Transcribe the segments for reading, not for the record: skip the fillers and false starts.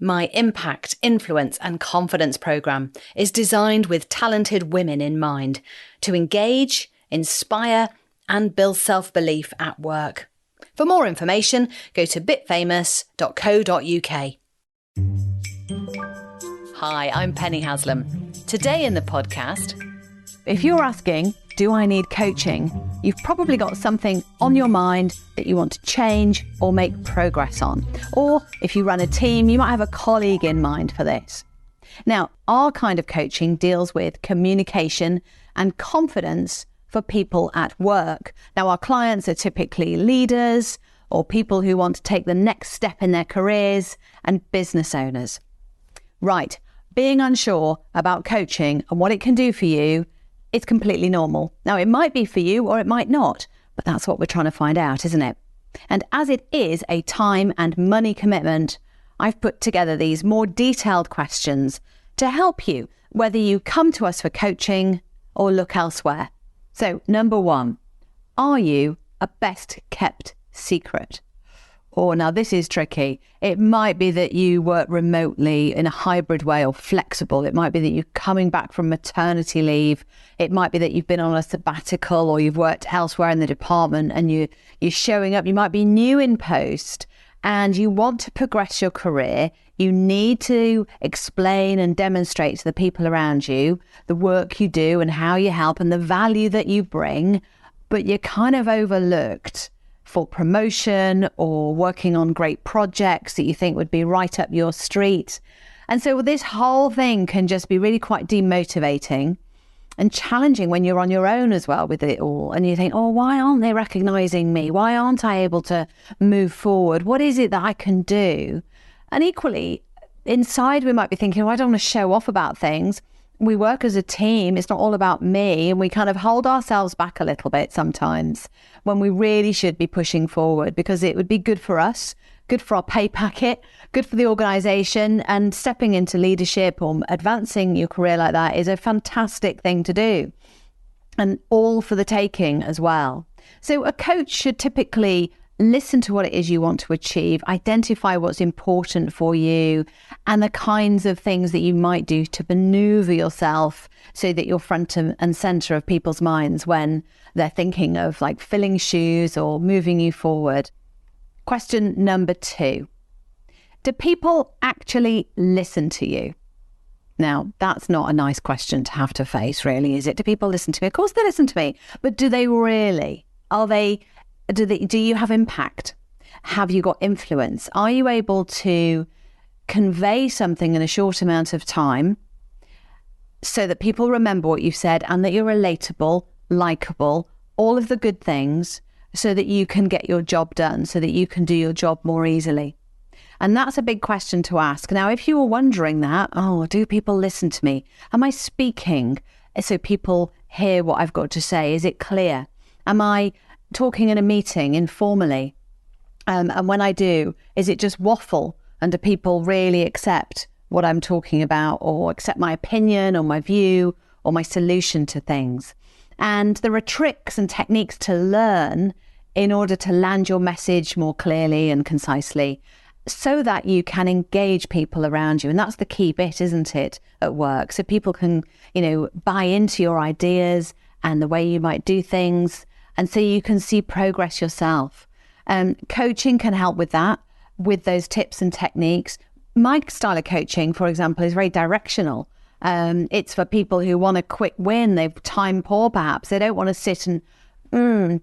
My Impact, Influence and Confidence programme is designed with talented women in mind to engage, inspire and build self-belief at work. For more information, go to bitfamous.co.uk. Hi, I'm Penny Haslam. Today in the podcast, if you're asking, do I need coaching? You've probably got something on your mind that you want to change or make progress on. Or if you run a team, you might have a colleague in mind for this. Now, our kind of coaching deals with communication and confidence for people at work. Now, our clients are typically leaders or people who want to take the next step in their careers and business owners. Right, being unsure about coaching and what it can do for you, it's completely normal. Now, it might be for you or it might not, but that's what we're trying to find out, isn't it? And as it is a time and money commitment, I've put together these more detailed questions to help you, whether you come to us for coaching or look elsewhere. So, number one, are you a best kept secret? Oh, now this is tricky. It might be that you work remotely in a hybrid way or flexible. It might be that you're coming back from maternity leave. It might be that you've been on a sabbatical or you've worked elsewhere in the department and you're showing up. You might be new in post and you want to progress your career. You need to explain and demonstrate to the people around you the work you do and how you help and the value that you bring, but you're kind of overlooked for promotion or working on great projects that you think would be right up your street. And so this whole thing can just be really quite demotivating and challenging when you're on your own as well with it all. And you think, oh, why aren't they recognizing me? Why aren't I able to move forward? What is it that I can do? And equally, inside we might be thinking, oh, I don't want to show off about things. We work as a team. It's not all about me. And we kind of hold ourselves back a little bit sometimes when we really should be pushing forward, because it would be good for us, good for our pay packet, good for the organization. And stepping into leadership or advancing your career like that is a fantastic thing to do, and all for the taking as well. So a coach should typically listen to what it is you want to achieve, identify what's important for you and the kinds of things that you might do to maneuver yourself so that you're front and center of people's minds when they're thinking of like filling shoes or moving you forward. Question number 2. Do people actually listen to you? Now, that's not a nice question to have to face, really, is it? Do people listen to me? Of course they listen to me, but do they really? Do you have impact? Have you got influence? Are you able to convey something in a short amount of time so that people remember what you've said and that you're relatable, likable, all of the good things, so that you can get your job done, so that you can do your job more easily? And that's a big question to ask. Now, if you were wondering that, oh, do people listen to me? Am I speaking so people hear what I've got to say? Is it clear? Am I talking in a meeting informally? And when I do, is it just waffle? And do people really accept what I'm talking about, or accept my opinion or my view or my solution to things? And there are tricks and techniques to learn in order to land your message more clearly and concisely so that you can engage people around you. And that's the key bit, isn't it, at work? So people can, buy into your ideas and the way you might do things. And so you can see progress yourself. Coaching can help with that, with those tips and techniques. My style of coaching, for example, is very directional. It's for people who want a quick win. They've time poor, perhaps. They don't want to sit and,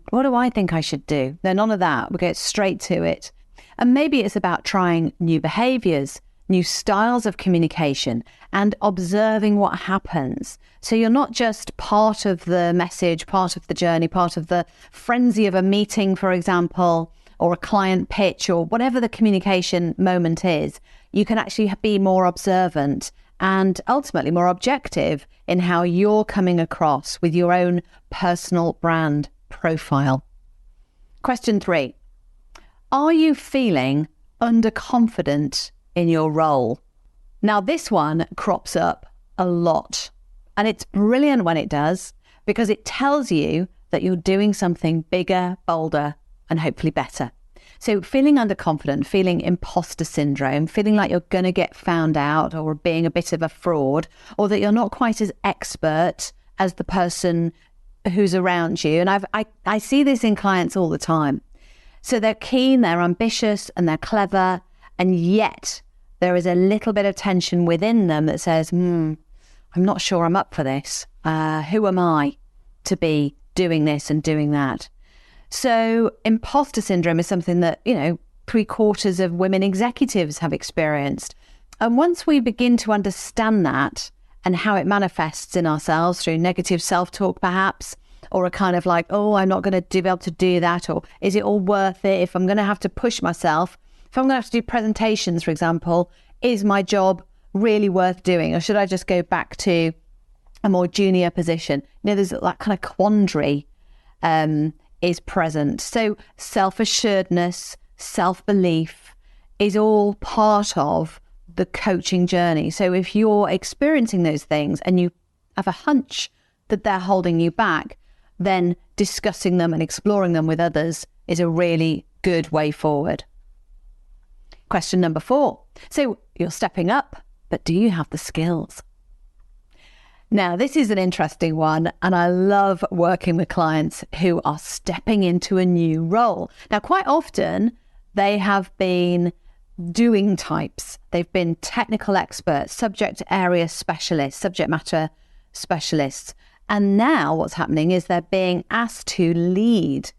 what do I think I should do? No, none of that. We get straight to it. And maybe it's about trying new behaviors, new styles of communication, and observing what happens. So you're not just part of the message, part of the journey, part of the frenzy of a meeting, for example, or a client pitch, or whatever the communication moment is. You can actually be more observant and ultimately more objective in how you're coming across with your own personal brand profile. Question 3. Are you feeling underconfident in your role? Now, this one crops up a lot, and it's brilliant when it does, because it tells you that you're doing something bigger, bolder, and hopefully better. So feeling underconfident, feeling imposter syndrome, feeling like you're going to get found out or being a bit of a fraud, or that you're not quite as expert as the person who's around you. And I see this in clients all the time. So they're keen, they're ambitious, and they're clever, and yet there is a little bit of tension within them that says, I'm not sure I'm up for this. Who am I to be doing this and doing that? So imposter syndrome is something that, 3/4 of women executives have experienced. And once we begin to understand that and how it manifests in ourselves through negative self-talk perhaps, or a kind of like, I'm not going to be able to do that, or is it all worth it if I'm going to have to push myself? If I'm going to have to do presentations, for example, is my job really worth doing? Or should I just go back to a more junior position? There's that kind of quandary is present. So self-assuredness, self-belief is all part of the coaching journey. So if you're experiencing those things and you have a hunch that they're holding you back, then discussing them and exploring them with others is a really good way forward. Question number 4. So you're stepping up, but do you have the skills? Now, this is an interesting one, and I love working with clients who are stepping into a new role. Now, quite often, they have been doing types. They've been technical experts, subject area specialists, subject matter specialists. And now what's happening is they're being asked to lead,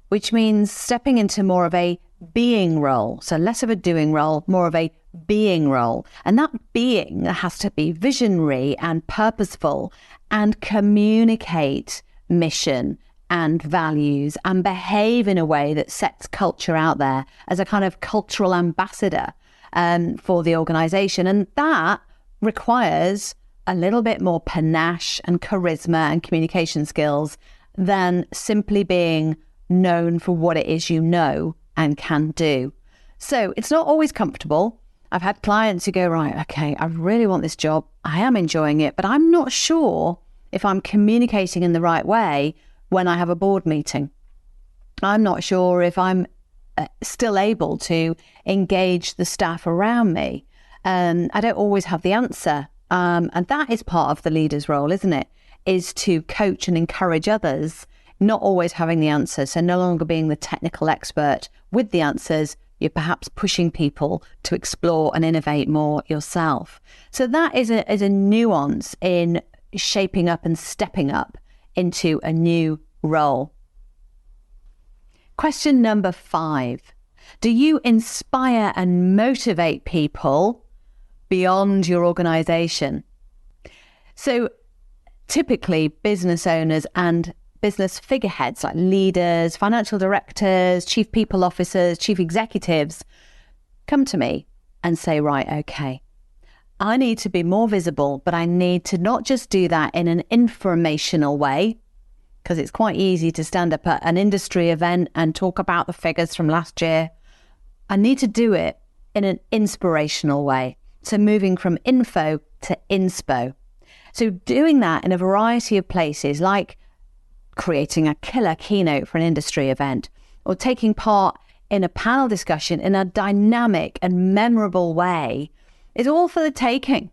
which means stepping into more of a being role. So less of a doing role, more of a being role. And that being has to be visionary and purposeful and communicate mission and values and behave in a way that sets culture out there as a kind of cultural ambassador for the organization. And that requires a little bit more panache and charisma and communication skills than simply being known for what it is you know and can do. So it's not always comfortable. I've had clients who go, right, okay, I really want this job. I am enjoying it, but I'm not sure if I'm communicating in the right way when I have a board meeting. I'm not sure if I'm still able to engage the staff around me. I don't always have the answer. And that is part of the leader's role, isn't it? Is to coach and encourage others, not always having the answers. So no longer being the technical expert with the answers, you're perhaps pushing people to explore and innovate more yourself. So that is a nuance in shaping up and stepping up into a new role. Question number 5. Do you inspire and motivate people beyond your organization? So typically business owners and business figureheads like leaders, financial directors, chief people officers, chief executives come to me and say, right, okay, I need to be more visible, but I need to not just do that in an informational way, because it's quite easy to stand up at an industry event and talk about the figures from last year. I need to do it in an inspirational way. So moving from info to inspo. So doing that in a variety of places, like creating a killer keynote for an industry event, or taking part in a panel discussion in a dynamic and memorable way, is all for the taking.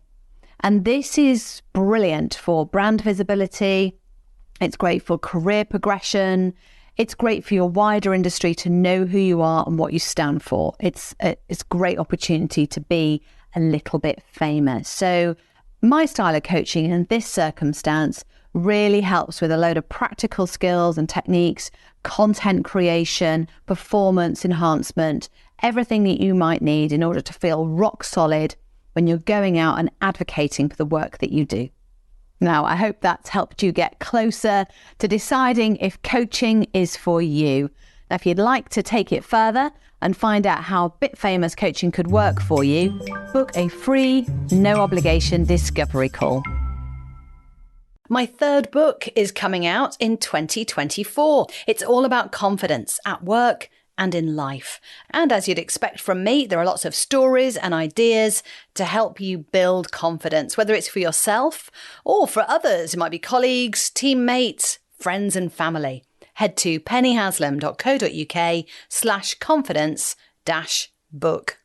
And this is brilliant for brand visibility. It's great for career progression. It's great for your wider industry to know who you are and what you stand for. It's a great opportunity to be a little bit famous. So my style of coaching in this circumstance really helps with a load of practical skills and techniques, content creation, performance enhancement, everything that you might need in order to feel rock solid when you're going out and advocating for the work that you do. Now, I hope that's helped you get closer to deciding if coaching is for you. Now, if you'd like to take it further and find out how BitFamous coaching could work for you, book a free, no obligation discovery call. My third book is coming out in 2024. It's all about confidence at work and in life. And as you'd expect from me, there are lots of stories and ideas to help you build confidence, whether it's for yourself or for others. It might be colleagues, teammates, friends and family. head to pennyhaslam.co.uk/confidence-book.